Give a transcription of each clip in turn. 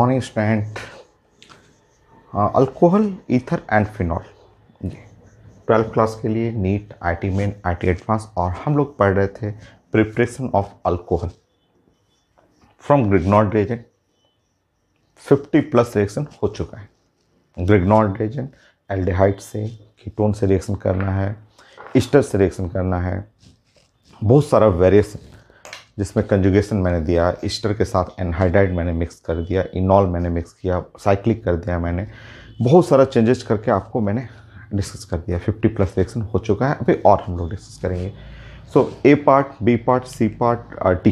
Non instant alcohol, ether and phenol. ये 12th class के लिए NEET, IT main, IT advance, और हम लोग पढ़ रहे थे preparation of alcohol from Grignard reagent. 50+ reaction हो चुका है। ग्रिग्नॉर्ड रिएजेंट एल्डिहाइड से कीटोन से रिएक्शन करना है, ईस्टर से रिएक्शन करना है, बहुत सारा वेरिएशन जिसमें कंजुगेशन मैंने दिया, ईस्टर के साथ एनहाइड्राइड मैंने मिक्स कर दिया, इनॉल मैंने मिक्स किया, साइक्लिक कर दिया, मैंने बहुत सारा चेंजेस करके आपको मैंने डिस्कस कर दिया। 50+ रिएक्शन हो चुका है, अभी और हम लोग डिस्कस करेंगे। So A part, B part, C part और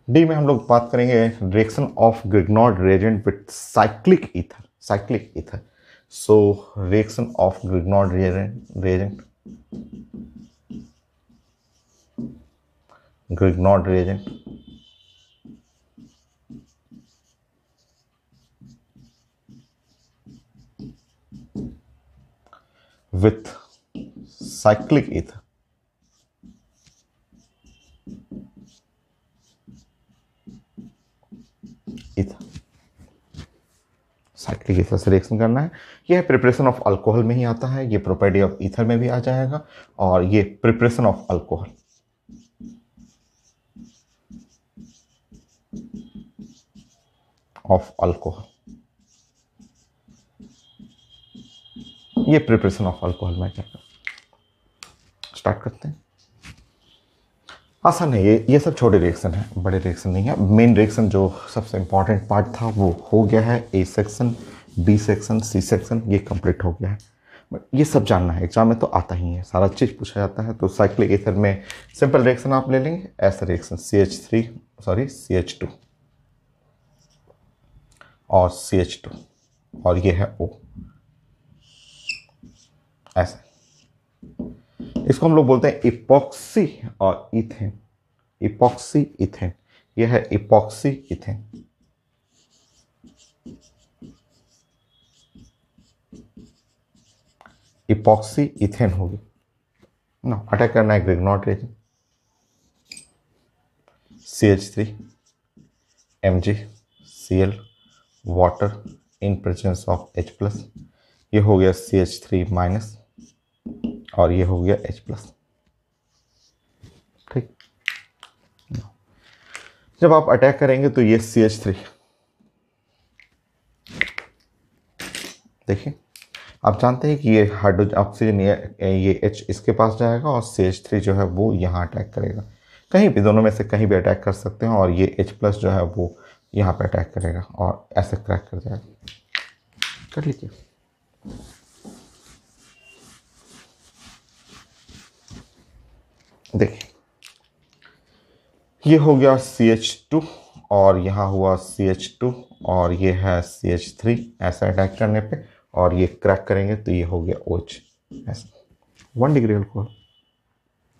डी में हम लोग बात करेंगे reaction of Grignard reagent with cyclic ether. So reaction of Grignard reagent with cyclic ether. Cyclic ether से रिएक्शन करना है। यह प्रिपरेशन ऑफ अल्कोहल में ही आता है, ये प्रॉपर्टी ऑफ ईथर में भी आ जाएगा, और ये प्रिपरेशन ऑफ अल्कोहल। ये प्रिपरेशन ऑफ अल्कोहल में क्या स्टार्ट करते हैं। आसान है, ये सब छोटे रिएक्शन है, बड़े रिएक्शन नहीं है। मेन रिएक्शन जो सबसे इंपॉर्टेंट पार्ट था वो हो गया है। A section, B section, C section ये कंप्लीट हो गया है। बट ये सब जानना है, एग्जाम में तो आता ही है, सारा चीज़ पूछा जाता है। तो साइक्लिक ईथर में सिंपल रिएक्शन आप ले लेंगे, ऐसा रिएक्शन CH2 और CH2 और ये है O, ऐसा। इसको हम लोग बोलते हैं इपॉक्सी और इथेन। इपॉक्सी इथेन, यह है इपॉक्सी इथेन। इपॉक्सी इथेन होगी ना। अटैक करना है Grignard reagent, CH3 MgCl water in presence of H+। ये हो गया CH3- और ये हो गया H+। ठीक, जब आप अटैक करेंगे तो ये CH3, देखिए आप जानते हैं कि ये हाइड्रोजन ऑक्सीजन, ये H इसके पास जाएगा और CH3 जो है वो यहाँ अटैक करेगा। कहीं भी, दोनों में से कहीं भी अटैक कर सकते हैं, और ये H+ जो है वो यहाँ पे अटैक करेगा और ऐसे क्रैक कर जाएगा। कर लीजिए। देखिए ये हो गया CH2 और यहाँ हुआ CH2 और ये है CH3, ऐसा अटैक करने पे, और ये क्रैक करेंगे तो ये हो गया OH, ऐसा 1 डिग्री अल्कोहल।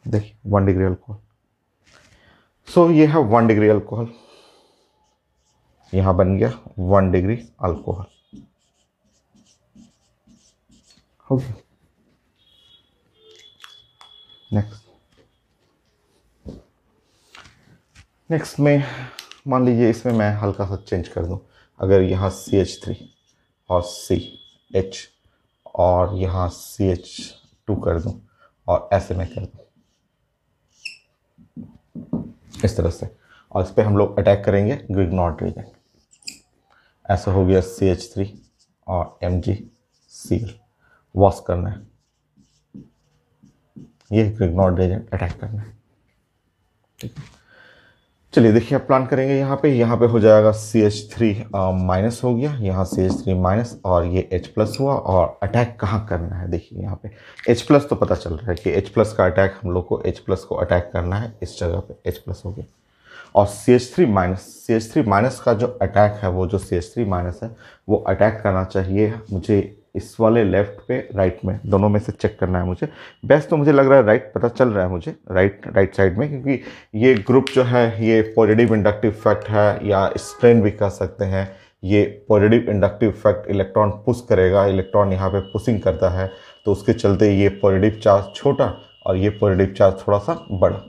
देखिए 1 डिग्री अल्कोहल। सो ये है 1 डिग्री अल्कोहल, यहाँ बन गया 1 डिग्री अल्कोहल हो गया। नेक्स्ट में मान लीजिए इसमें मैं हल्का सा चेंज कर दूं। अगर यहाँ CH3 और CH और यहाँ CH2 कर दूं और ऐसे में कर दूं इस तरह से, और इस पर हम लोग अटैक करेंगे ग्रिग्नॉर्ड रिएजेंट। ऐसा हो गया CH3 और MgCl, वॉश करना है, ये ग्रिग्नॉर्ड रिएजेंट अटैक करना है। ठीक है, चलिए देखिए अब प्लान करेंगे। यहाँ पे हो जाएगा CH3- हो गया, यहाँ CH3- और ये H+ हुआ, और अटैक कहाँ करना है। देखिए यहाँ पे H+ तो पता चल रहा है कि H+ का अटैक हम लोग को H+ को अटैक करना है, इस जगह पे H+ हो गया। और CH3- का जो अटैक है, वो जो CH3- है वो अटैक करना चाहिए मुझे इस वाले लेफ्ट पे, राइट में, दोनों में से चेक करना है मुझे। बेस्ट तो मुझे लग रहा है राइट, पता चल रहा है मुझे राइट साइड में, क्योंकि ये ग्रुप जो है ये पॉजिटिव इंडक्टिव इफेक्ट है, या स्ट्रेन भी कह सकते हैं। ये positive inductive effect, electron push करेगा, इलेक्ट्रॉन यहाँ पे पुशिंग करता है, तो उसके चलते ये पॉजिटिव चार्ज छोटा और ये पॉजिटिव चार्ज थोड़ा सा बड़ा।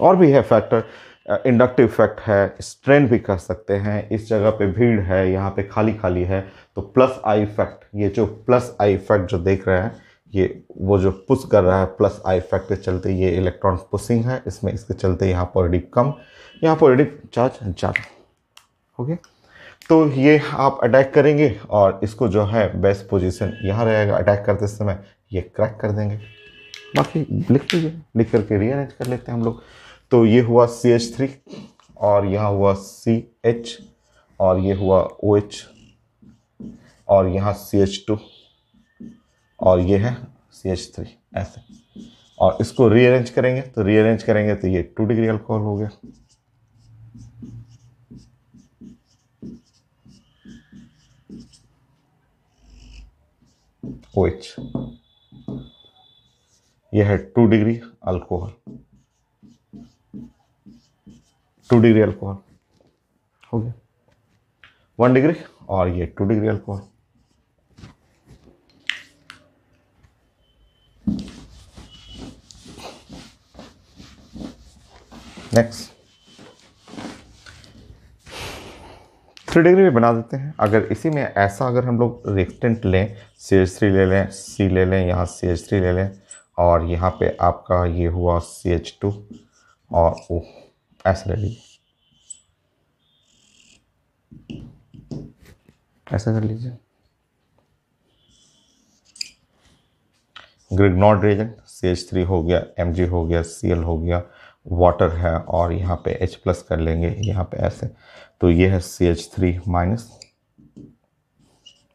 और भी है फैक्टर, इंडक्टिव इफेक्ट है, स्ट्रेन भी कह सकते हैं, इस जगह पे भीड़ है, यहाँ पे खाली खाली है, तो प्लस आई इफेक्ट, ये जो प्लस आई इफेक्ट जो देख रहे हैं, ये वो जो पुश कर रहा है प्लस आई इफेक्ट के चलते ये इलेक्ट्रॉन पुशिंग है इसमें, इसके चलते यहाँ पॉजिटिव कम, यहाँ पॉजिटिव चार्ज ज़्यादा। ओके, तो ये आप अटैक करेंगे और इसको जो है बेस्ट पोजीशन यहाँ रहेगा, अटैक करते समय ये क्रैक कर देंगे। बाकी लिख लीजिए, लिख करके रीअरेंज कर लेते हैं हम लोग। तो ये हुआ CH3 और यहाँ हुआ CH और ये हुआ OH और यहाँ CH2 और ये है CH3 ऐसे, और इसको रीअरेंज करेंगे तो ये 2 डिग्री अल्कोहल हो गया। OH, ये है 2 डिग्री अल्कोहल, 2 डिग्री अल्कोहल हो गया, 1 डिग्री और ये 2 डिग्री अल्कोहल। नेक्स्ट 3 डिग्री भी बना देते हैं। अगर इसी में ऐसा अगर हम लोग रिएक्टेंट लें, CH3 ले लें, C ले लें, यहाँ CH3 ले लें और यहाँ पे आपका ये हुआ CH2 और O, ऐसा ले लीजिए, ऐसा कर लीजिए। ग्रिग्नॉर्ड रिएजेंट, CH3 हो गया, Mg हो गया, Cl हो गया, वाटर है और यहाँ पे H प्लस कर लेंगे यहाँ पे ऐसे, तो ये है CH3 माइनस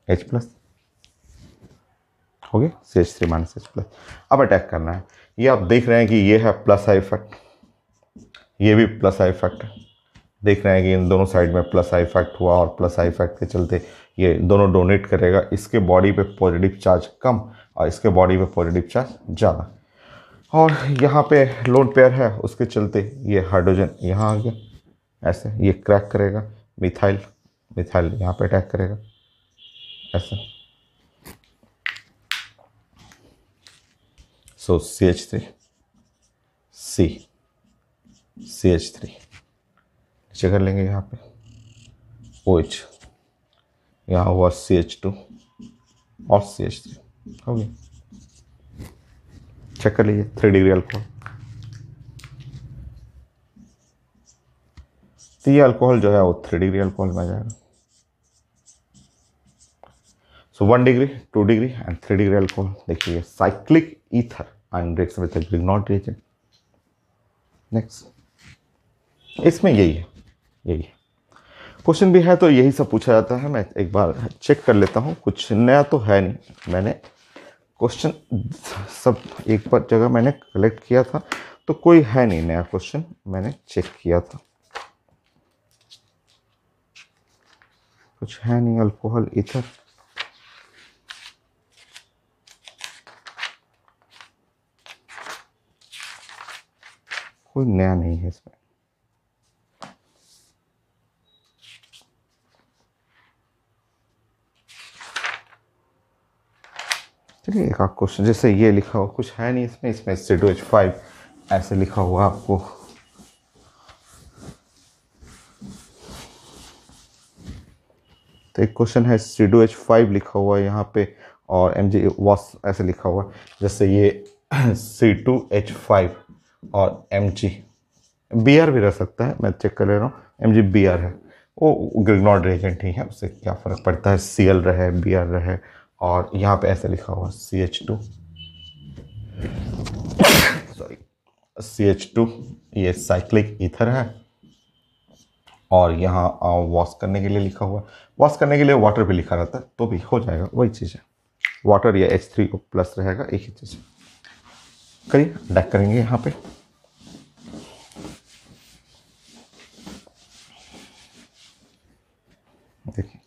H प्लस हो गया, CH3 माइनस H प्लस। अब अटैक करना है, ये आप देख रहे हैं कि ये है प्लस आई इफेक्ट, ये भी प्लस आई इफेक्ट है, देख रहे हैं कि इन दोनों साइड में प्लस आई इफेक्ट हुआ और प्लस आई इफेक्ट के चलते ये दोनों डोनेट करेगा, इसके बॉडी पे पॉजिटिव चार्ज कम और इसके बॉडी पे पॉजिटिव चार्ज ज़्यादा, और यहाँ पे लोन पेयर है उसके चलते ये हाइड्रोजन यहाँ आ गया ऐसे, ये क्रैक करेगा, मिथाइल यहाँ पे अटैक करेगा ऐसे। सो CH3 C CH3 नीचे कर लेंगे, यहाँ पे OH, यहाँ हुआ CH2 और CH3 हो गया। चेक कर लीजिए 3 डिग्री अल्कोहल, तो ये अल्कोहल जो है वो 3 डिग्री अल्कोहल में आ जाएगा। So 1 degree, 2 degree and 3 degree alcohol. देखिए cyclic ether and reaction with Grignard reagent. Next, इसमें यही है क्वेश्चन भी है तो यही सब पूछा जाता है। मैं एक बार चेक कर लेता हूँ, कुछ नया तो है नहीं, मैंने क्वेश्चन सब एक बार जगह मैंने कलेक्ट किया था तो कोई है नहीं नया क्वेश्चन, मैंने चेक किया था कुछ है नहीं। अल्कोहल ईथर, कोई नया नहीं है इसमें। चलिए एक आध क्वेश्चन, जैसे ये लिखा हुआ कुछ है नहीं इसमें C2H5 ऐसे लिखा हुआ आपको, तो एक क्वेश्चन है C2H5 लिखा हुआ है यहाँ पे और Mg वॉस ऐसे लिखा हुआ, जैसे ये C2H5 और Mg Br भी रह सकता है, मैं चेक कर ले रहा हूँ। Mg Br है, वो ग्रिग्नॉर्ड रिएजेंट ही है, उससे क्या फ़र्क पड़ता है, Cl रहे Br रहे, और यहाँ पे ऐसे लिखा हुआ CH2 सॉरी CH2, ये साइक्लिक ईथर है और यहाँ वॉश करने के लिए लिखा हुआ, वॉश करने के लिए वाटर भी लिखा रहता है तो भी हो जाएगा, वही चीज़ है, वाटर या H3O प्लस रहेगा, एक ही चीज़। करिए अटैक करेंगे यहाँ पे। देखिए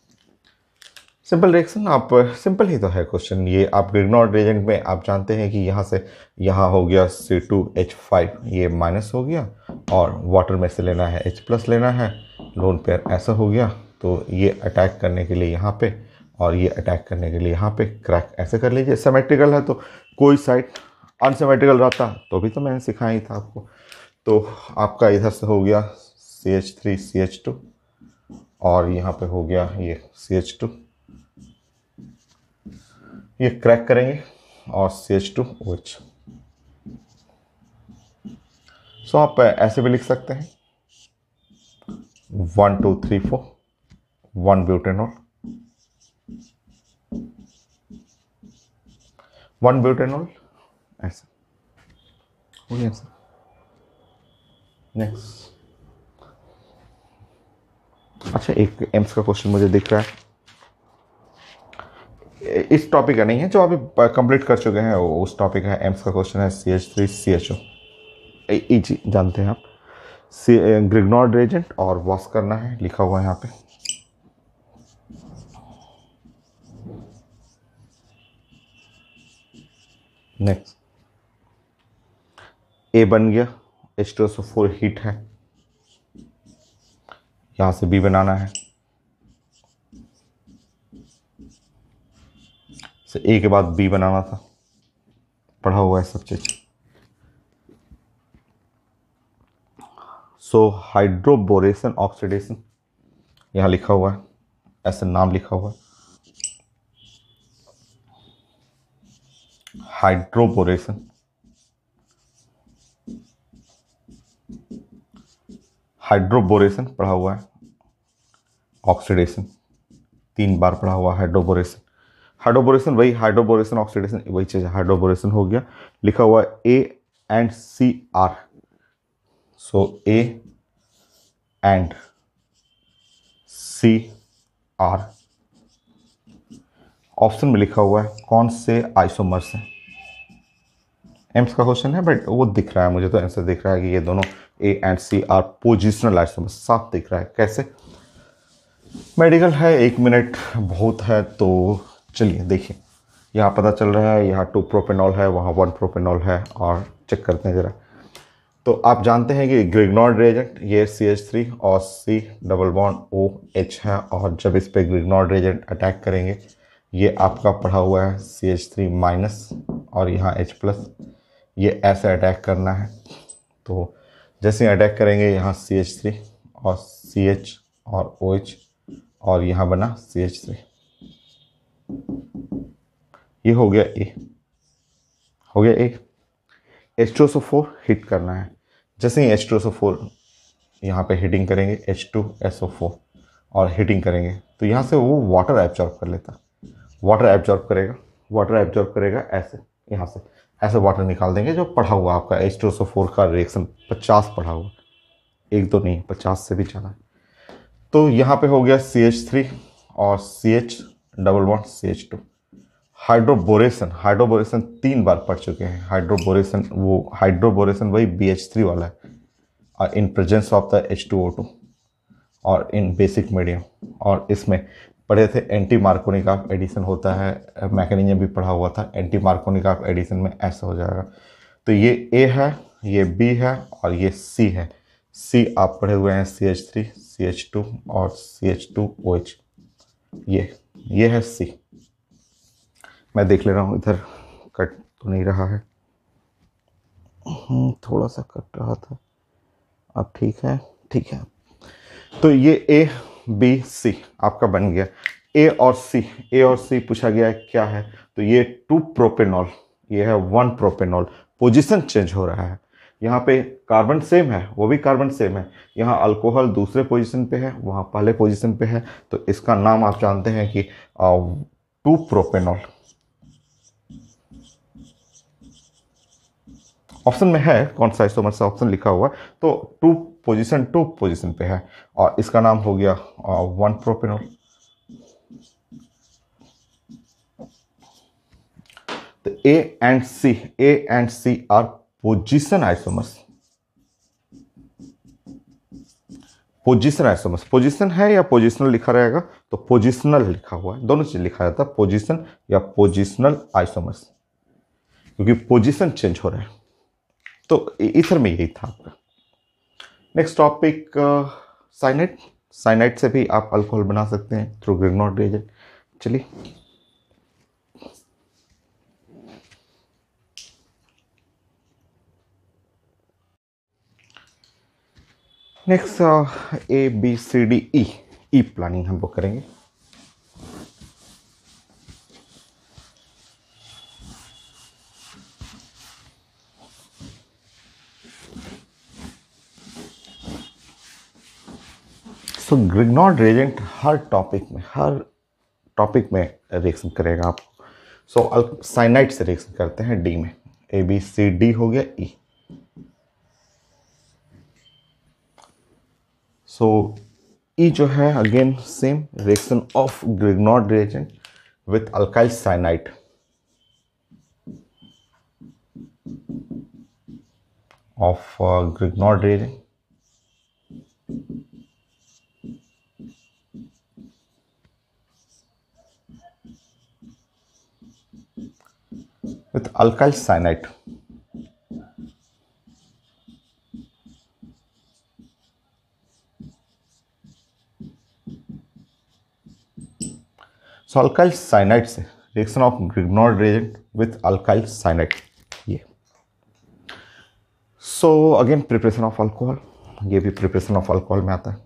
सिंपल रिएक्शन, आप सिंपल ही तो है क्वेश्चन। ये आप ग्रिग्नॉर्ड रिएजेंट में आप जानते हैं कि यहाँ से यहाँ हो गया C2H5, ये माइनस हो गया और वाटर में से लेना है H प्लस लेना है, लोन पेयर ऐसा हो गया, तो ये अटैक करने के लिए यहाँ पे और ये अटैक करने के लिए यहाँ पे क्रैक ऐसे कर लीजिए। सिमेट्रिकल है तो कोई साइड अनसिमेट्रिकल रहता तो भी तो मैंने सिखाया ही था आपको। तो आपका इधर से हो गया CH3CH2 और यहाँ पे हो गया ये CH2, ये क्रैक करेंगे और CH2OH। सो आप ऐसे भी लिख सकते हैं 1 2 3 4 1 ब्यूटेनॉल, 1 ब्यूटेनॉल, ऐसे हो गया सर। नेक्स्ट, अच्छा एक एम्स का क्वेश्चन मुझे दिख रहा है, इस टॉपिक का नहीं है, जो अभी कंप्लीट कर चुके हैं उस टॉपिक का एम्स का क्वेश्चन है CH3CHO। जी जानते हैं आप, ग्रिग्नॉर्ड रिएजेंट और वॉश करना है, लिखा हुआ है यहाँ पे। नेक्स्ट, ए बन गया, H2SO4 हीट है, यहां से बी बनाना है, से ए के बाद बी बनाना था, पढ़ा हुआ है सब चीज। सो हाइड्रोबोरेशन ऑक्सीडेशन यहां लिखा हुआ है, ऐसे नाम लिखा हुआ है, हाइड्रोबोरेशन, हाइड्रोबोरेशन पढ़ा हुआ है, ऑक्सीडेशन 3 बार पढ़ा हुआ है, हाइड्रोबोरेशन, हाइड्रोबोरेशन वही, हाइड्रोबोरेशन ऑक्सीडेशन वही चीज है, हाइड्रोबोरेशन हो गया, लिखा हुआ है A&CR। सो A&CR ऑप्शन में लिखा हुआ है कौन से आइसोमर्स हैं। एम्स का क्वेश्चन है बट वो दिख रहा है मुझे, तो आंसर दिख रहा है कि ये दोनों A&CR पोजिशनल आइसोमर्स, साफ दिख रहा है। कैसे? मेडिकल है, 1 मिनट बहुत है, तो चलिए देखिए, यहाँ पता चल रहा है यहाँ 2 प्रोपेनॉल है, वहाँ 1 प्रोपेनॉल है, और चेक करते हैं ज़रा। तो आप जानते हैं कि ग्रिग्नॉर्ड रिएजेंट ये CH3 और C डबल बॉन्ड OH है, और जब इस पे ग्रिग्नॉर्ड रिएजेंट अटैक करेंगे, ये आपका पढ़ा हुआ है CH3 माइनस और यहाँ H प्लस, ये ऐसे अटैक करना है। तो जैसे ही अटैक करेंगे यहाँ CH3 और CH और OH, और यहाँ बना CH3, ये हो गया A, हो गया A। H2SO4 हिट करना है, जैसे ही H2SO4 यहाँ पे हीटिंग करेंगे H2SO4 और हीटिंग करेंगे, तो यहाँ से वो वाटर एब्जॉर्ब कर लेता, वाटर एब्जॉर्ब करेगा, वाटर एब्जॉर्ब करेगा ऐसे, यहाँ से ऐसे वाटर निकाल देंगे। जो पढ़ा हुआ आपका H2SO4 का रिएक्शन 50 पढ़ा हुआ, एक दो नहीं 50 से भी ज़्यादा है। तो यहाँ पे हो गया CH3 और CH double bond CH2। Hydroboration, hydroboration 3 बार पढ़ चुके हैं, हाइड्रोबोरेशन वो हाइड्रोबोरेशन वही BH3 वाला है, इन प्रेजेंस ऑफ द H2O2 और इन बेसिक मीडियम, और इसमें पढ़े थे एंटी मार्कोनिकॉफ एडिशन होता है, मैकेनिज्म भी पढ़ा हुआ था, एंटी मार्कोनिकॉफ एडिशन में ऐसा हो जाएगा। तो ये A है, ये B है और ये C है। C आप पढ़े हुए हैं CH3 CH2 और CH2OH, ये है C। मैं देख ले रहा हूँ इधर कट तो नहीं रहा है, थोड़ा सा कट रहा था, अब ठीक है, ठीक है। तो ये A B C आपका बन गया। A और C पूछा गया है क्या है, तो ये 2 प्रोपेनॉल, ये है 1 प्रोपेनॉल, पोजीशन चेंज हो रहा है। यहाँ पे कार्बन सेम है, वो भी कार्बन सेम है, यहाँ अल्कोहल दूसरे पोजीशन पे है, वहाँ पहले पोजीशन पे है, तो इसका नाम आप जानते हैं कि 2 प्रोपेनॉल। ऑप्शन में है कौन सा आइसोमर से ऑप्शन लिखा हुआ, तो 2 पोजीशन पे है, और इसका नाम हो गया 1 प्रोपेनॉल। तो A and C are position isomers, position isomers, position है या पोजिशनल लिखा रहेगा, तो पोजिशनल लिखा हुआ है, दोनों चीज लिखा जाता है, पोजीशन या पोजिशनल आइसोमर्स, क्योंकि पोजीशन चेंज हो रहा है। तो इथर में यही था आपका। नेक्स्ट टॉपिक साइनाइड, साइनाइड से भी आप अल्कोहल बना सकते हैं थ्रू ग्रिग्नॉर्ड रिएजेंट। चलिए, नेक्स्ट ABCDE ई प्लानिंग हम बुक करेंगे। सो ग्रिग्नॉर्ड रिएजेंट हर टॉपिक में रिएक्शन करेगा आपको। सो साइनाइड से रिएक्शन करते हैं डी में। ABCD हो गया ई। सो ई जो है again same reaction of Grignard reagent with alkyl cyanide. Of Grignard reagent with alkyl cyanide. So alkyl cyanide से reaction of Grignard reagent with alkyl cyanide ये। So again preparation of alcohol, ये भी preparation of alcohol में आता है।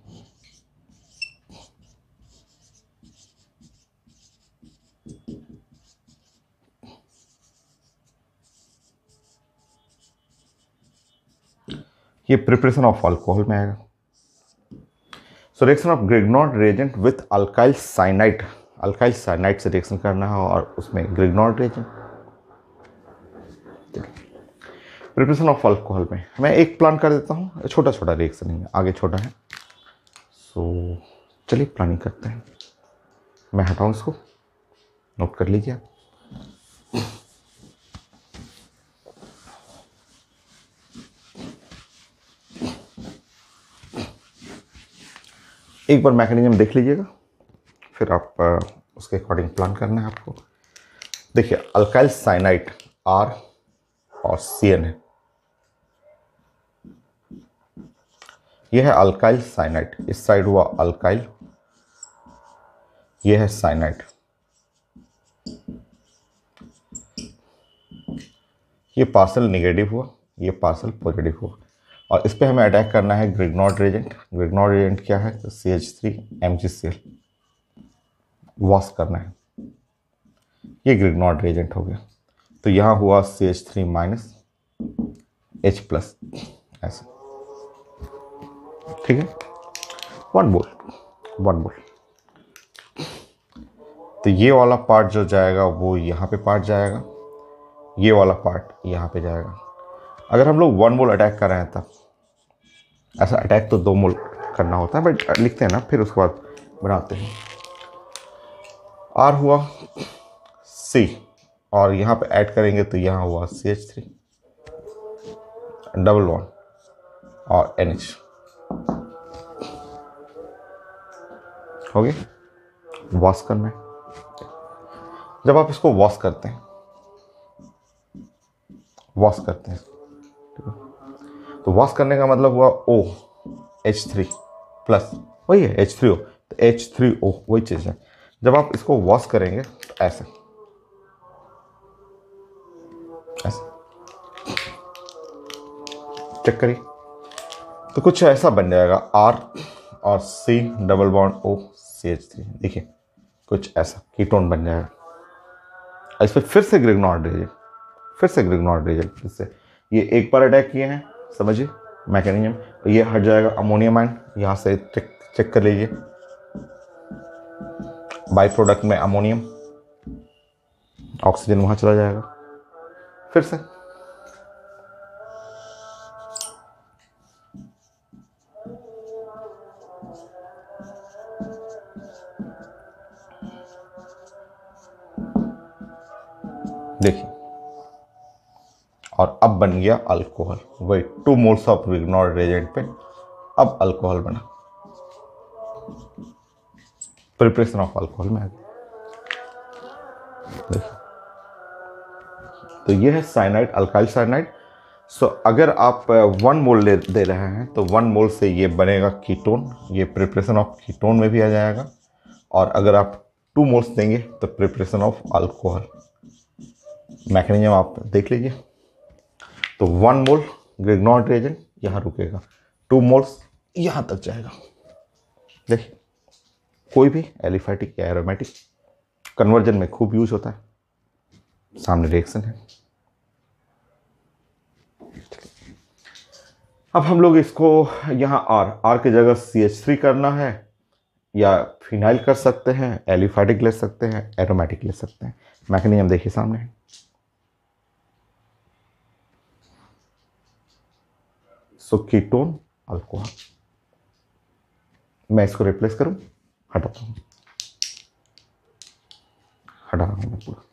ये preparation of alcohol में आएगा। So reaction of Grignard reagent with alkyl cyanide. Alkyl cyanide से रिएक्शन करना है और उसमें Grignard reagent. Preparation of alcohol में मैं एक प्लान कर देता हूँ, छोटा छोटा रिएक्शन है, आगे छोटा है। सो चलिए प्लानिंग करते हैं। मैं हटाऊँ इसको, नोट कर लीजिए। एक बार मैकेनिज्म देख लीजिएगा, फिर आप उसके अकॉर्डिंग प्लान करना है आपको। देखिए अल्काइल साइनाइड R और CN है। यह है अल्काइल साइनाइड, इस साइड हुआ अल्काइल, यह है साइनाइड। ये पार्सल नेगेटिव हुआ, ये पार्सल पॉजिटिव हुआ और इस पे हमें अटैक करना है ग्रिग्नॉर्ड रिएजेंट। ग्रिग्नॉर्ड रिएजेंट क्या है? तो CH3MgCl वॉश करना है। ये ग्रिग्नॉर्ड रिएजेंट हो गया। तो यहाँ हुआ CH3- H+, ऐसे, ठीक है। One mole. तो ये वाला पार्ट जो जाएगा वो यहाँ पे पार्ट जाएगा, ये वाला पार्ट यहाँ पे जाएगा। अगर हम लोग 1 मोल अटैक कर रहे हैं तब, ऐसा अटैक तो 2 मोल करना होता है, बट लिखते हैं ना, फिर उसके बाद बनाते हैं। R हुआ C और यहाँ पे ऐड करेंगे तो यहाँ हुआ CH3 डबल बॉन्ड और NH हो गया। वॉश करना है। जब आप इसको वॉश करते हैं तो वॉश करने का मतलब हुआ OH3+, वही है H3O, तो H3O वही चीज़ है। जब आप इसको वॉश करेंगे तो ऐसे चेक करिए, तो कुछ ऐसा बन जाएगा R और C double bond O CH3। देखिए कुछ ऐसा कीटोन बन जाएगा। इस पर फिर से ग्रिग्नॉर्ड रिएजेंट, इससे ये एक बार अटैक किए हैं, समझिए मैकेनिज्म। तो ये हट जाएगा अमोनियम आयन, यहाँ से चेक कर लीजिए। बाई प्रोडक्ट में अमोनियम, ऑक्सीजन वहाँ चला जाएगा। फिर से देखिए, और अब बन गया अल्कोहल। वही 2 मोल्स ऑफ ग्रिग्नॉर्ड रिएजेंट पे अब अल्कोहल बना। प्रिपरेशन ऑफ अल्कोहल में आ गया। देखिए, तो ये है साइनाइड, अल्काइल साइनाइड। सो अगर आप 1 मोल दे रहे हैं तो 1 मोल से ये बनेगा कीटोन, ये प्रिपरेशन ऑफ कीटोन में भी आ जाएगा। और अगर आप 2 मोल्स देंगे तो प्रिपरेशन ऑफ अल्कोहल। मैकेनिज्म आप देख लीजिए। तो 1 मोल ग्रिग्नॉर्ड रिएजेंट यहाँ रुकेगा, 2 मोल्स यहां तक जाएगा। देखिए, कोई भी एलिफैटिक या एरोमेटिक कन्वर्जन में खूब यूज होता है। सामने रिएक्शन है। अब हम लोग इसको यहाँ आर की जगह CH3 करना है, या फिनाइल कर सकते हैं, एलिफैटिक ले सकते हैं, एरोमेटिक ले सकते हैं। मैकेनिज्म देखिए सामने है। सो कीटोन अल्कोहल, मैं इसको रिप्लेस करूं, हटाता हूं, हटा रहा हूं मैं पूरा।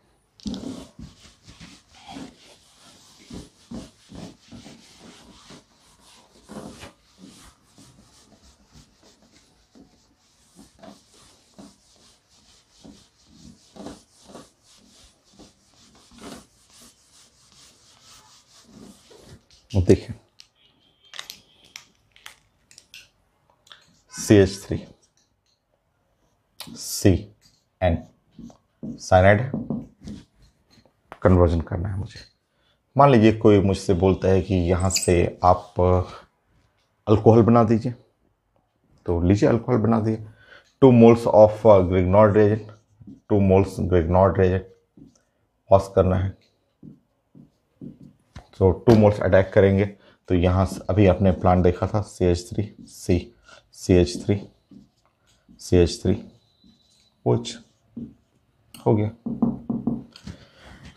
देखिए CH3 CN साइनाइड है, कन्वर्जन करना है मुझे। मान लीजिए कोई मुझसे बोलता है कि यहाँ से आप अल्कोहल बना दीजिए, तो लीजिए अल्कोहल बना दीजिए। 2 moles of ग्रिग्नॉर्ड Regent, 2 moles ग्रिग्नॉर्ड Regent wash करना है। तो 2 मोल्स अटैक करेंगे, तो यहाँ से अभी अपने प्लांट देखा था CH3 CH3 CH3 कुछ हो गया।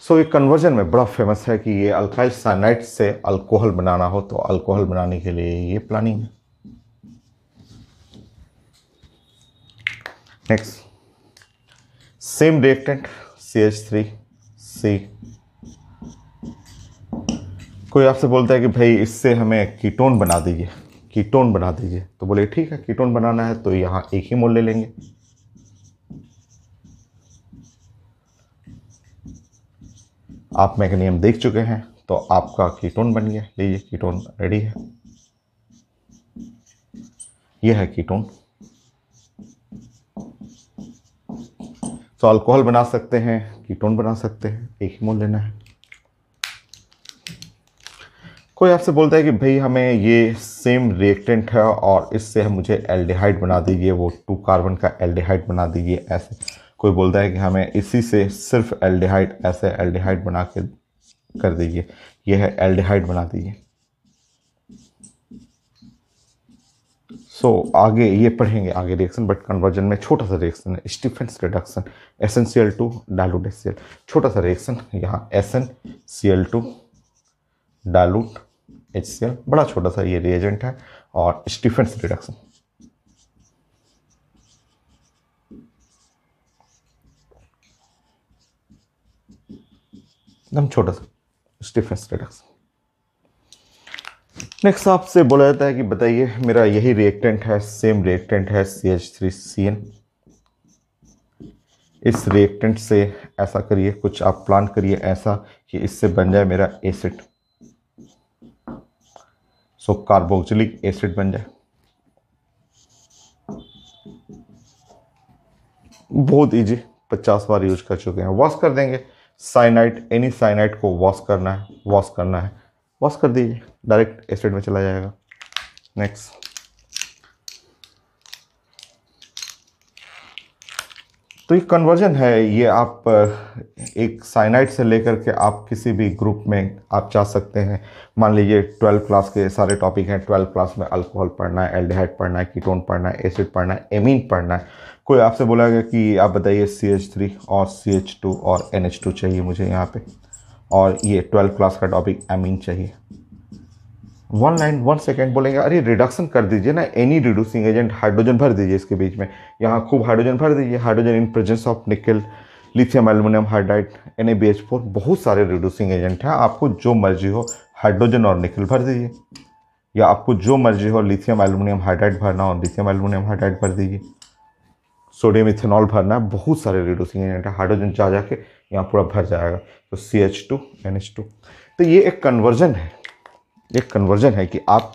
सो ये कन्वर्जन में बड़ा फेमस है कि ये अल्काइल साइनाइड से अल्कोहल बनाना हो तो अल्कोहल बनाने के लिए ये प्लानिंग है। Next, same reactant CH3 C। कोई आपसे बोलता है कि भाई इससे हमें कीटोन बना दीजिए, कीटोन बना दीजिए, तो बोले ठीक है, कीटोन बनाना है तो यहाँ एक ही मोल ले लेंगे। आप मैकेनिज्म देख चुके हैं, तो आपका कीटोन बन गया। लीजिए कीटोन रेडी है, यह है कीटोन। तो अल्कोहल बना सकते हैं, कीटोन बना सकते हैं, एक ही मोल लेना है। कोई आपसे बोलता है कि भाई हमें ये सेम रिएक्टेंट है और इससे मुझे एल्डिहाइड बना दीजिए, वो 2 कार्बन का एल्डिहाइड बना दीजिए ऐसे। कोई बोलता है कि हमें इसी से सिर्फ एल्डिहाइड, ऐसे एल्डिहाइड बना के कर दीजिए, ये है एल्डिहाइड बना दीजिए। आगे ये पढ़ेंगे आगे रिएक्शन, बट कन्वर्जन में छोटा सा रिएक्शन है, Stephen's reduction, SnCl2 dilute HCl। छोटा सा रिएक्शन यहाँ SnCl2 डाइल्यूट HCl, बड़ा छोटा सा ये रिएजेंट है, और स्टीफेंस रिडक्शन। एकदम छोटा सा स्टीफेंस रिडक्शन। नेक्स्ट आपसे बोला जाता है कि बताइए मेरा यही रिएक्टेंट है, सेम रिएक्टेंट है CH3CN। इस रिएक्टेंट से ऐसा करिए, कुछ आप प्लान करिए ऐसा कि इससे बन जाए मेरा एसिड। सो कार्बोक्सिलिक एसिड बन जाए। बहुत इजी, 50 बार यूज कर चुके हैं। वॉश कर देंगे, साइनाइड, एनी साइनाइड को वॉश करना है, वॉश करना है, वॉश कर दीजिए, डायरेक्ट एसिड में चला जाएगा। नेक्स्ट, तो ये कन्वर्जन है। ये आप एक साइनाइड से लेकर के आप किसी भी ग्रुप में आप जा सकते हैं। मान लीजिए 12 क्लास के सारे टॉपिक हैं, 12 क्लास में अल्कोहल पढ़ना है, एल्डिहाइड पढ़ना है, कीटोन पढ़ना है, एसिड पढ़ना है, एमीन पढ़ना है। कोई आपसे बोलेगा कि आप बताइए CH3 और CH2 और NH2 चाहिए मुझे यहाँ पे, और ये 12 क्लास का टॉपिक एमीन चाहिए। 1 लाइन 1 सेकेंड बोलेंगे, अरे रिडक्शन कर दीजिए ना, एनी रिड्यूसिंग एजेंट, हाइड्रोजन भर दीजिए इसके बीच में, यहाँ खूब हाइड्रोजन भर दीजिए। हाइड्रोजन इन प्रेजेंस ऑफ निकल, लिथियम एल्युमिनियम हाइड्राइड, NaBH4, बहुत सारे रिड्यूसिंग एजेंट हैं। आपको जो मर्जी हो हाइड्रोजन और निकल भर दीजिए, या आपको जो मर्जी हो लिथियम एल्युमिनियम हाइड्राइड भरना हो लिथियम एल्युमिनियम हाइड्राइड भर दीजिए। सोडियम इथेनॉल भरना है, बहुत सारे रिड्यूसिंग एजेंट है, हाइड्रोजन जा जाके यहाँ पूरा भर जाएगा। तो CH2 NH2। तो ये एक कन्वर्जन है, एक कन्वर्जन है कि आप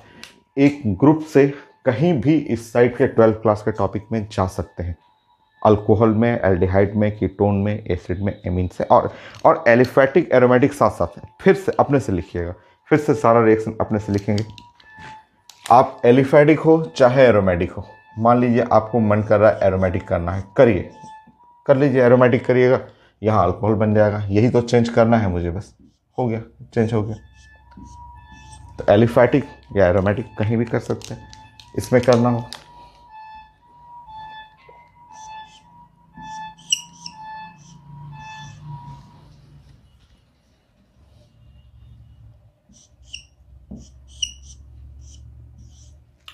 एक ग्रुप से कहीं भी इस साइड के 12 क्लास के टॉपिक में जा सकते हैं। अल्कोहल में, एल्डिहाइड में, कीटोन में, एसिड में, एमीन से, और एलिफैटिक एरोमेटिक साथ साथ है। फिर से अपने से लिखिएगा, फिर से सारा रिएक्शन अपने से लिखेंगे। आप एलिफैटिक हो चाहे एरोमेटिक हो, मान लीजिए आपको मन कर रहा है एरोमेटिक करना है, करिए, कर लीजिए, एरोमेटिक करिएगा, यहाँ अल्कोहल बन जाएगा, यही तो चेंज करना है मुझे, बस हो गया, चेंज हो गया। तो एलिफैटिक या एरोमेटिक कहीं भी कर सकते हैं, इसमें करना हो।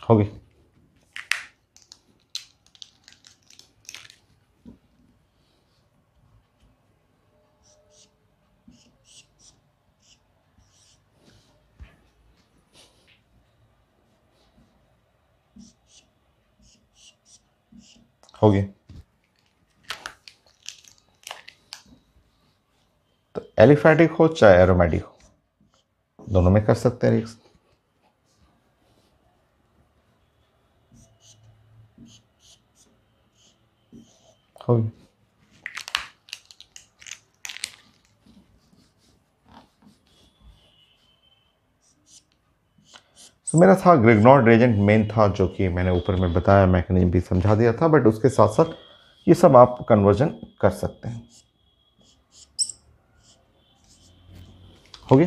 होगी। होगी। तो एलिफैटिक हो चाहे एरोमेटिक हो, दोनों में कर सकते हैं रिएक्शन। होगी। तो मेरा था ग्रिग्नॉर्ड रिएजेंट मेन था, जो कि मैंने ऊपर में बताया, मैकेनिज्म भी समझा दिया था, बट उसके साथ साथ ये सब आप कन्वर्जन कर सकते हैं। हो गया।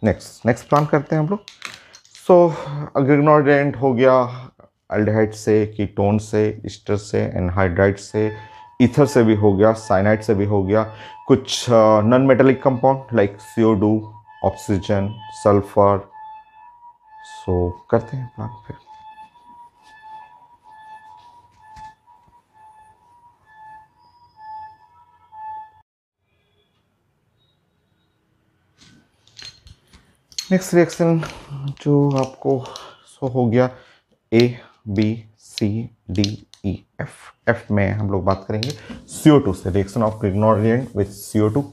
नेक्स्ट प्लान करते हैं हम लोग। सो ग्रिग्नॉर्ड रिएजेंट हो गया अल्डिहाइड से, कीटोन से, ईस्टर से, एनहाइड्राइड से, ईथर से भी हो गया, साइनाइड से भी हो गया, कुछ non metallic compound like CO2, oxygen, sulphur. So करते हैं प्लान फिर। नेक्स्ट रिएक्शन जो आपको सो हो गया ABCDEF। एफ में हम लोग बात करेंगे CO2 से, reaction of Grignard reagent with CO2।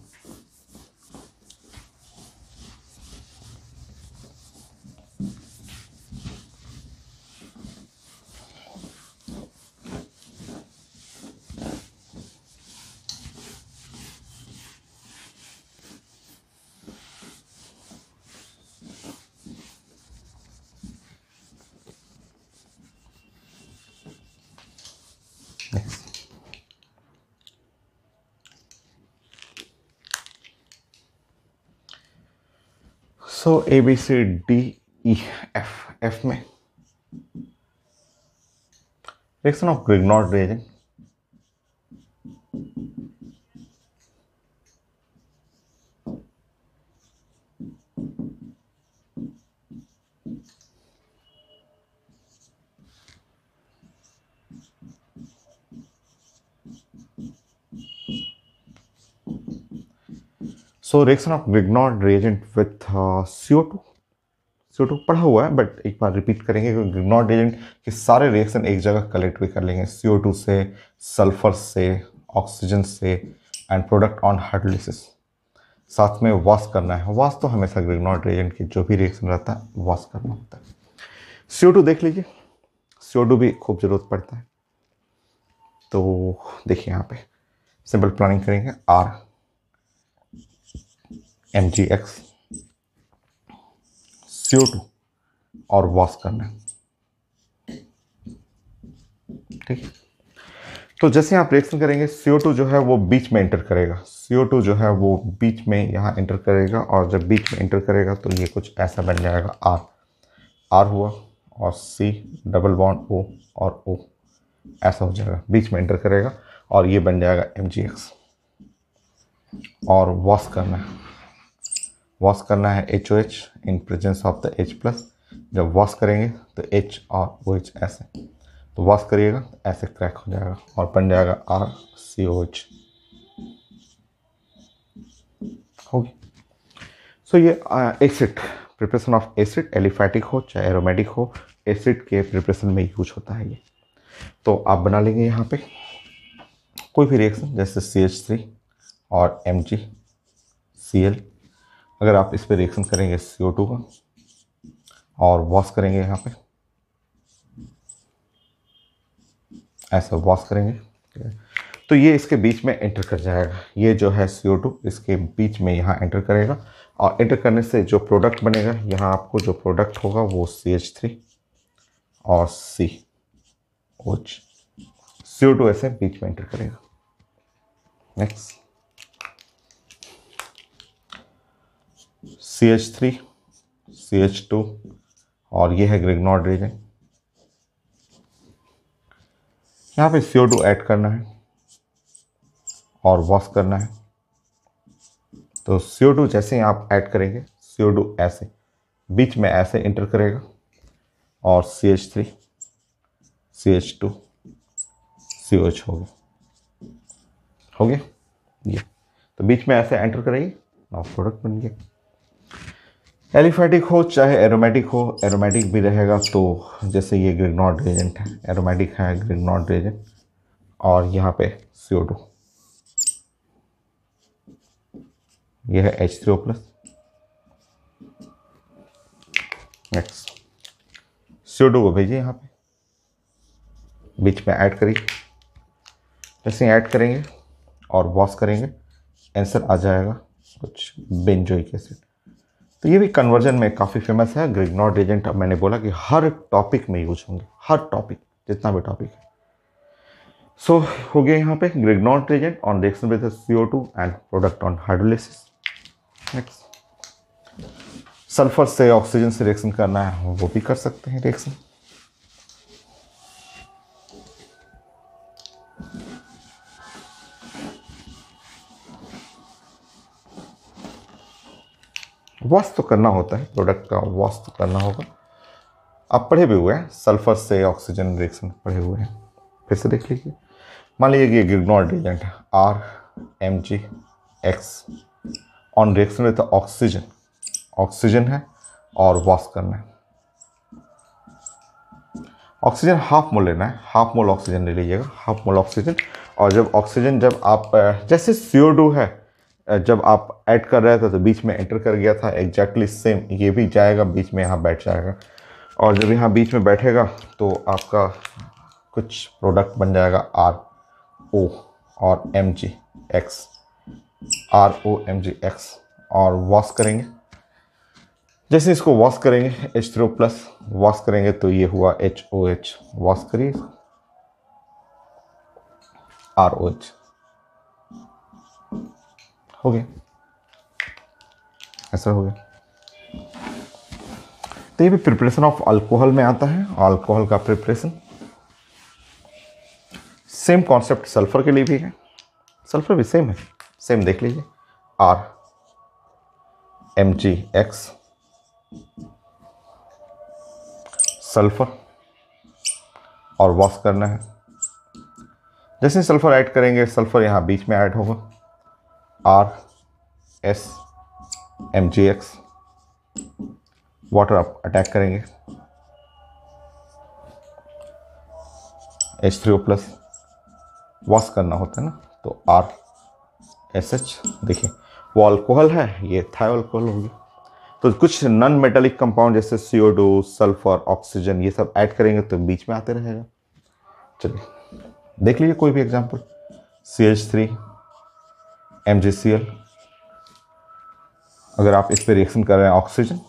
So ABCDEF, F में reaction of Grignard reagent so reaction of Grignard reagent with CO2। CO2 पढ़ा हुआ है, बट एक बार रिपीट करेंगे क्योंकि ग्रिग्नॉर्ड रिएजेंट के सारे रिएक्शन एक जगह कलेक्ट भी कर लेंगे, CO2 से, सल्फर से, ऑक्सीजन से, एंड प्रोडक्ट ऑन हाइड्रोलिसिस। साथ में वॉश करना है, वॉश तो हमेशा ग्रिग्नॉर्ड रिएजेंट की जो भी रिएक्शन रहता है वॉश करना होता है। CO2 देख लीजिए, CO2 भी खूब जरूरत पड़ता है। तो देखिए यहाँ पे सिंपल प्लानिंग करेंगे, RMgX CO2 और वॉश करना है, ठीक है। तो जैसे आप रिएक्शन करेंगे, CO2 जो है वो बीच में एंटर करेगा, CO2 जो है वो बीच में यहाँ एंटर करेगा, और जब बीच में एंटर करेगा तो ये कुछ ऐसा बन जाएगा, R हुआ, और C डबल बॉन्ड O और O, ऐसा हो जाएगा, बीच में एंटर करेगा, और ये बन जाएगा MgX। और वॉश करना है HOH in presence of the H+। जब वॉश करेंगे तो H और OH ऐसे, तो वॉश करिएगा ऐसे क्रैक हो जाएगा और बन जाएगा RCOH। होगी। सो ये acid, preparation of acid, aliphatic हो चाहे एरोमेटिक हो, एसिड के प्रिपरेशन में यूज होता है ये। तो आप बना लेंगे यहाँ पे कोई भी रिएक्शन, जैसे CH3 और MgCl। अगर आप इस पे रिएक्शन करेंगे CO2 का और वॉश करेंगे, यहाँ पे ऐसा वॉश करेंगे, तो ये इसके बीच में एंटर कर जाएगा, ये जो है CO2 इसके बीच में यहाँ एंटर करेगा, और एंटर करने से जो प्रोडक्ट बनेगा, यहाँ आपको जो प्रोडक्ट होगा वो CH3 और COH, CO2 ऐसे बीच में एंटर करेगा। नेक्स्ट CH3 CH2 और ये है ग्रिग्नॉर्ड रीजन। यहाँ पे CO2 ऐड करना है और वॉश करना है। तो CO2 जैसे ही आप ऐड करेंगे, CO2 ऐसे बीच में ऐसे इंटर करेगा और CH3 CH2 COH हो गया ये। तो बीच में ऐसे एंटर करेंगे और प्रोडक्ट बन गया। एलिफेटिक हो चाहे एरोमेटिक हो, एरोमेटिक भी रहेगा। तो जैसे ये ग्रिग्नॉर्ड रिएजेंट है, एरोमेटिक है ग्रिग्नॉर्ड रिएजेंट, और यहाँ पे CO2, यह है H3O प्लस। नेक्स्ट CO2 को भेजिए यहाँ पे, बीच में ऐड करिए। जैसे ऐड करेंगे और वॉश करेंगे, आंसर आ जाएगा कुछ बेंजोइक एसिड। तो ये भी कन्वर्जन में काफ़ी फेमस है। ग्रिग्नॉर्ड रिएजेंट, अब मैंने बोला कि हर टॉपिक में यूज होंगे, हर टॉपिक, जितना भी टॉपिक है। सो हो गया यहाँ पे Grignard reagent on reaction with CO2 and product on hydrolysis. Next sulphur से ऑक्सीजन से रिएक्शन करना है, वो भी कर सकते हैं रिएक्शन। वॉश तो करना होता है, प्रोडक्ट का वॉश तो करना होगा। आप पढ़े भी हुए हैं, सल्फर से ऑक्सीजन रिएक्शन पढ़े हुए हैं, फिर से देख लीजिए। मान लीजिए कि ये ग्रिग्नॉर्ड रिएजेंट है RMgX on reaction with oxygen, oxygen है और वॉश करना है। ऑक्सीजन हाफ मोल लेना है, हाफ मोल ऑक्सीजन ले लीजिएगा, हाफ मोल ऑक्सीजन। और जब ऑक्सीजन, जब आप जैसे CO2 है, जब आप ऐड कर रहे थे तो बीच में एंटर कर गया था, एग्जैक्टली सेम ये भी जाएगा बीच में, यहाँ बैठ जाएगा। और जब यहाँ बीच में बैठेगा तो आपका कुछ प्रोडक्ट बन जाएगा RO और MgX, ROMgX, और वॉश करेंगे। जैसे इसको वॉश करेंगे, H3O प्लस वॉश करेंगे तो ये हुआ HOH, वॉश करिए ROH, हो गया, ऐसा हो गया। तो ये भी प्रिपरेशन ऑफ अल्कोहल में आता है, अल्कोहल का प्रिपरेशन। सेम कॉन्सेप्ट सल्फर के लिए भी है, सल्फर भी सेम है, सेम देख लीजिए RMgX, सल्फर और वॉश करना है। जैसे सल्फर ऐड करेंगे, सल्फर यहाँ बीच में ऐड होगा, RSMgX, वाटर आप अटैक करेंगे, H3O प्लस वॉश करना होता है ना, तो RSH। देखिए वो अल्कोहल है, ये थायो अल्कोहल होगी। तो कुछ नॉन मेटालिक कंपाउंड जैसे CO2, सल्फर, ऑक्सीजन, ये सब ऐड करेंगे तो बीच में आते रहेगा। चलिए देख लीजिए कोई भी एग्जांपल, CH3 MgCl। अगर आप इस पे रिएक्शन कर रहे हैं ऑक्सीजन,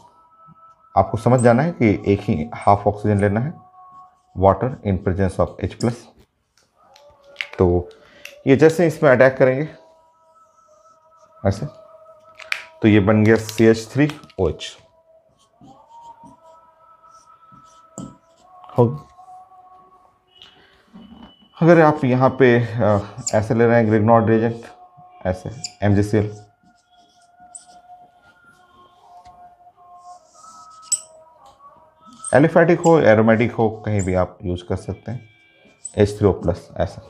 आपको समझ जाना है कि एक ही हाफ ऑक्सीजन लेना है, water in presence of H plus. तो ये जैसे इसमें अटैक करेंगे ऐसे, तो ये बन गया CH3OH, हो। अगर आप यहाँ पे ऐसे ले रहे हैं ग्रिग्नॉर्ड रिएजेंट, ऐसे MgCl, एलिफेटिक हो एरोमेटिक हो, कहीं भी आप यूज कर सकते हैं, H3O प्लस ऐसा,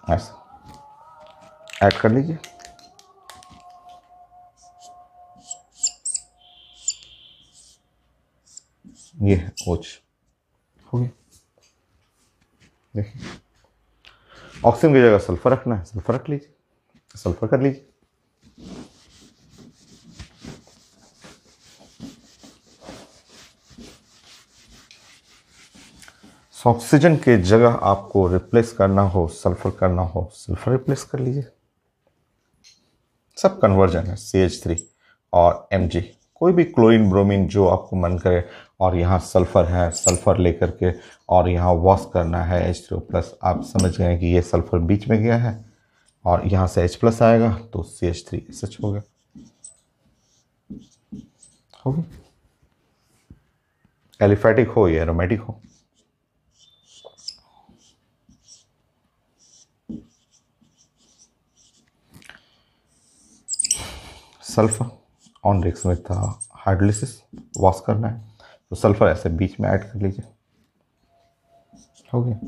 ऐसा ऐड कर लीजिए। ये है OH, हो गया। देखिए ऑक्सीजन की जगह सल्फर रखना है, सल्फर रख लीजिए, सल्फर कर लीजिए। ऑक्सीजन के जगह आपको रिप्लेस करना हो, सल्फर करना हो, सल्फर रिप्लेस कर लीजिए। सब कन्वर्जन है, CH3 और Mg, कोई भी क्लोरीन ब्रोमीन जो आपको मन करे, और यहाँ सल्फर है, सल्फर लेकर के और यहाँ वॉश करना है H3O प्लस, आप समझ गए कि ये सल्फर बीच में गया है और यहाँ से H प्लस आएगा तो CH3SH हो गया, हो गया। एलिफेटिक हो या एरोमेटिक हो, sulphur on reaction with hydrolysis wash करना है तो सल्फर ऐसे बीच में ऐड कर लीजिए, हो गया।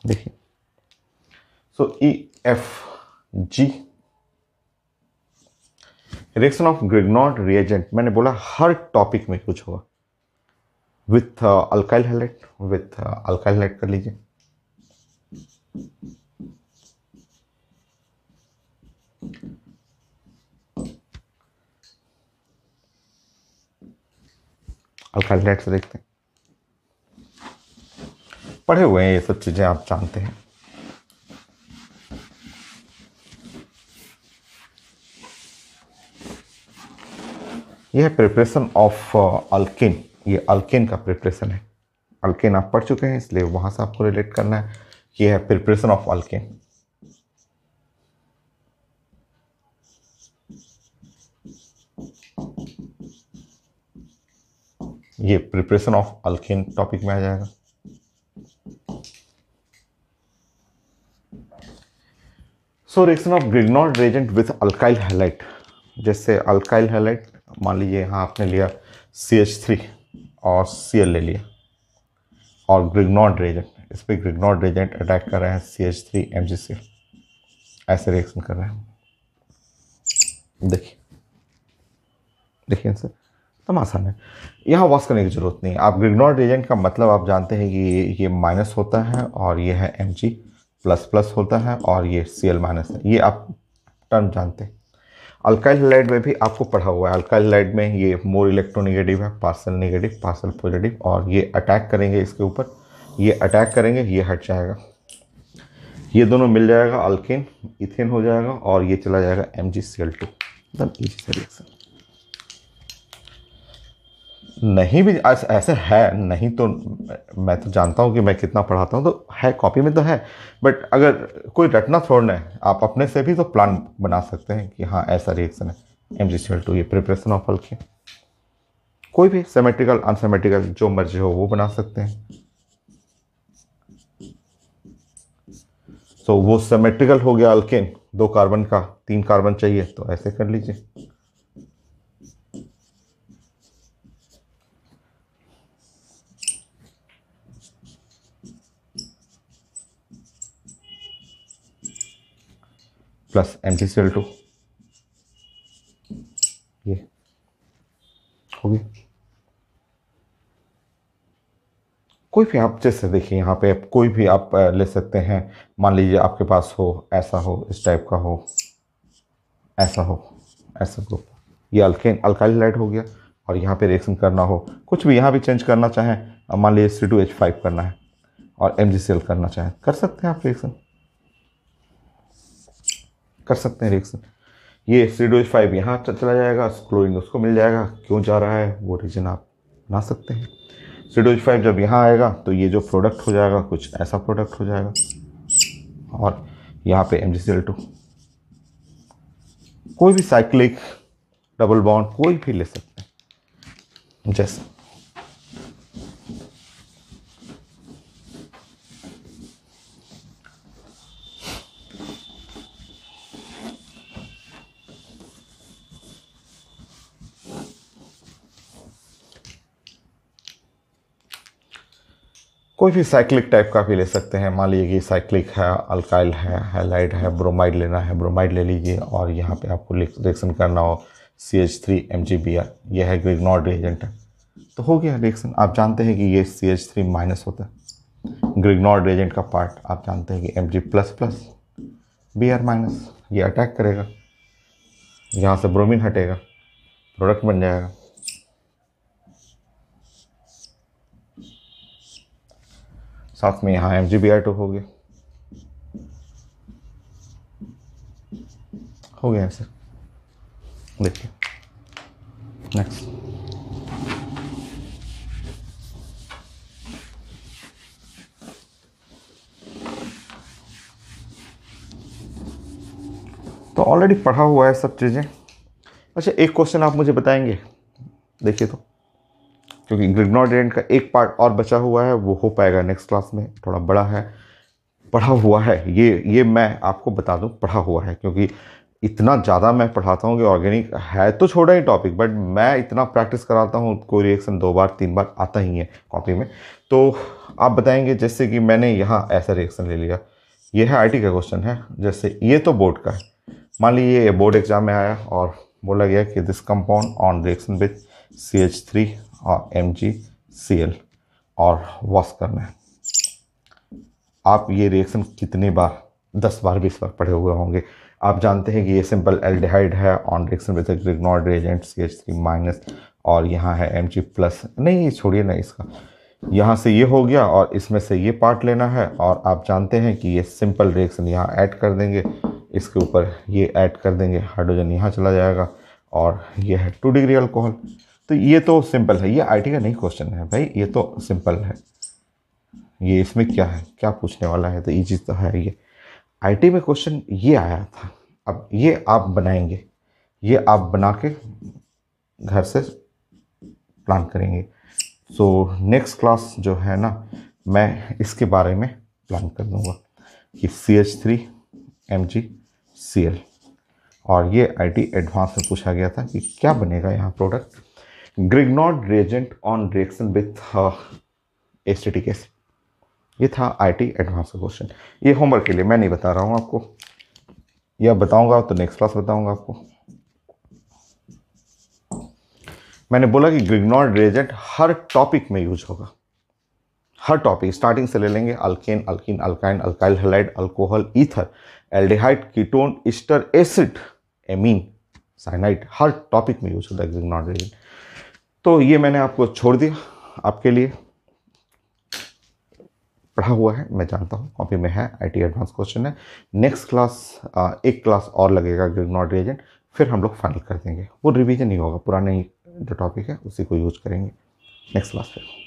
देखिए, सो EFG reaction of Grignard reagent, मैंने बोला हर टॉपिक में कुछ होगा, with alkyl halide, with alkyl halide कर लीजिए, अल्काइल हैलाइड से देखते हैं, पढ़े हुए हैं ये सब चीजें, आप जानते हैं। यह है प्रिपरेशन ऑफ अल्केन, ये अल्केन का प्रिपरेशन है, अल्केन आप पढ़ चुके हैं इसलिए वहां से आपको रिलेट करना है कि यह है प्रिपरेशन ऑफ अल्केन। ये प्रिपरेशन ऑफ अल्केन टॉपिक में आ जाएगा। So reaction of Grignard reagent with alkyl halide, जैसे अल्काइल हैलाइड मान लीजिए यहाँ आपने लिया CH3 और Cl ले लिया, और ग्रिग्नॉर्ड रिएजेंट, इस पर ग्रिग्नॉर्ड रिएजेंट अटैक कर रहे हैं CH3 MgCl, ऐसे रिएक्शन कर रहे हैं। देखिए देखिए सर, तमाम आसान है, यहाँ वॉश करने की जरूरत नहीं है। आप ग्रिग्नॉर्ड रिएजेंट का मतलब आप जानते हैं कि ये माइनस होता है और ये है Mg प्लस प्लस होता है और ये Cl माइनस है, ये आप टर्म जानते हैं। अल्काइल हैलाइड में भी आपको पढ़ा हुआ है, अल्काइल हैलाइड में ये मोर इलेक्ट्रोनेगेटिव है, पार्सल नेगेटिव पार्सल पॉजिटिव, और ये अटैक करेंगे इसके ऊपर, ये अटैक करेंगे, ये हट जाएगा, ये दोनों मिल जाएगा, अल्केन इथेन हो जाएगा और ये चला जाएगा MgCl2, एकदम इजी सा रिएक्शन। नहीं भी ऐसे है, नहीं तो मैं तो जानता हूँ कि मैं कितना पढ़ाता हूँ, तो है कॉपी में तो है, बट अगर कोई रटना छोड़ना है, आप अपने से भी तो प्लान बना सकते हैं कि हाँ ऐसा रिएक्शन है MgCl2, ये प्रिपरेशन ऑफ अल्केन, कोई भी सिमेट्रिकल अनसिमेट्रिकल जो मर्जी हो वो बना सकते हैं। तो वो सिमेट्रिकल हो गया अल्केन, 2 कार्बन का, 3 कार्बन चाहिए तो ऐसे कर लीजिए, प्लस MgCl2, ये होगी। कोई भी आप जैसे देखिए यहाँ पे कोई भी आप ले सकते हैं, मान लीजिए आपके पास हो, ऐसा हो, इस टाइप का हो, ऐसा हो, ऐसा ग्रुप, ये अल्केन अल्काइल हैलाइड हो गया, और यहाँ पे रिएक्शन करना हो, कुछ भी यहाँ भी चेंज करना चाहें, मान लीजिए C2H5 करना है और MgCl करना चाहें, कर सकते हैं आप रिएक्शन, कर सकते हैं रिएक्शन। ये C2H5 यहाँ चला जाएगा, क्लोरीन उसको मिल जाएगा, क्यों जा रहा है वो रीजन आप बना सकते हैं। C2H5 जब यहाँ आएगा तो ये जो प्रोडक्ट हो जाएगा कुछ ऐसा प्रोडक्ट हो जाएगा, और यहाँ पे MgCl2, कोई भी साइक्लिक डबल बॉन्ड कोई भी ले सकते हैं, जैसे कोई भी साइक्लिक टाइप का भी ले सकते हैं, मान लीजिए कि साइक्लिक है, अल्काइल है, हैलाइड है, ब्रोमाइड लेना है, ब्रोमाइड ले लीजिए, और यहाँ पे आपको रिएक्शन करना हो CH3 MgBr, यह है ग्रिग्नॉर्ड रिएजेंट है, तो हो गया रिएक्शन। आप जानते हैं कि ये CH3 माइनस होता है, ग्रिग्नॉर्ड रिएजेंट का पार्ट आप जानते हैं कि Mg plus plus Br minus, ये अटैक करेगा, यहाँ से ब्रोमीन हटेगा, प्रोडक्ट बन जाएगा। साथ में यहाँ MgBr2 हो गया, हो गया आंसर। देखिए नेक्स्ट। तो ऑलरेडी पढ़ा हुआ है सब चीज़ें। अच्छा एक क्वेश्चन आप मुझे बताएंगे, देखिए तो, क्योंकि ग्रिग्नॉर्ड रेजेंट का एक पार्ट और बचा हुआ है, वो हो पाएगा नेक्स्ट क्लास में, थोड़ा बड़ा है, पढ़ा हुआ है ये मैं आपको बता दूं, पढ़ा हुआ है, क्योंकि इतना ज़्यादा मैं पढ़ाता हूँ कि ऑर्गेनिक है तो छोटा ही टॉपिक, बट मैं इतना प्रैक्टिस कराता हूँ, कोई रिएक्शन 2 बार 3 बार आता ही है कॉपी में। तो आप बताएंगे, जैसे कि मैंने यहाँ ऐसा रिएक्शन ले लिया, ये है IT का क्वेश्चन है, जैसे ये तो बोर्ड का है, मान लीजिए ये बोर्ड एग्जाम में आया और बोला गया कि this compound on reaction with CH3 और MgCl और वॉश करना है। आप ये रिएक्शन कितनी बार, 10 बार 20 बार पढ़े हुए होंगे। आप जानते हैं कि ये सिंपल एल्डिहाइड है on reaction with Grignard reagent CH3- और यहाँ है Mg+, नहीं छोड़िए ना इसका, यहाँ से ये हो गया और इसमें से ये पार्ट लेना है, और आप जानते हैं कि ये सिंपल रिएक्शन यहाँ ऐड कर देंगे, इसके ऊपर ये ऐड कर देंगे, हाइड्रोजन यहाँ चला जाएगा और ये है 2 डिग्री अल्कोहल। तो ये तो सिंपल है, ये IT का नहीं क्वेश्चन है भाई, ये तो सिंपल है। ये इसमें क्या है, क्या पूछने वाला है, तो ये चीज़ तो है। ये IT में क्वेश्चन ये आया था, अब ये आप बनाएंगे, ये आप बना के घर से प्लान करेंगे। सो नेक्स्ट क्लास जो है ना, मैं इसके बारे में प्लान कर दूंगा कि CH3 MgCl, और ये IT एडवांस में पूछा गया था कि क्या बनेगा यहाँ product, Grignard reagent on reaction with acetic acid. ये था IT एडवांस का क्वेश्चन। ये होमवर्क के लिए, मैं नहीं बता रहा हूँ आपको, या बताऊंगा तो नेक्स्ट क्लास बताऊंगा आपको। मैंने बोला कि ग्रिग्नॉर्ड रिएजेंट हर टॉपिक में यूज होगा, हर टॉपिक, स्टार्टिंग से ले लेंगे, alkane, alkene, alkyne, alkyl halide, alcohol, ether, aldehyde, ketone, ester, acid, amine, cyanide, हर टॉपिक में यूज होता है ग्रिग्नॉर्ड रिएजेंट। तो ये मैंने आपको छोड़ दिया, आपके लिए पढ़ा हुआ है, मैं जानता हूँ कॉपी में है, IT एडवांस क्वेश्चन है। नेक्स्ट क्लास एक क्लास और लगेगा ग्रिग्नॉर्ड रिएजेंट, फिर हम लोग फाइनल कर देंगे, वो रिवीजन नहीं होगा, पुराने जो टॉपिक है उसी को यूज करेंगे नेक्स्ट क्लास पे।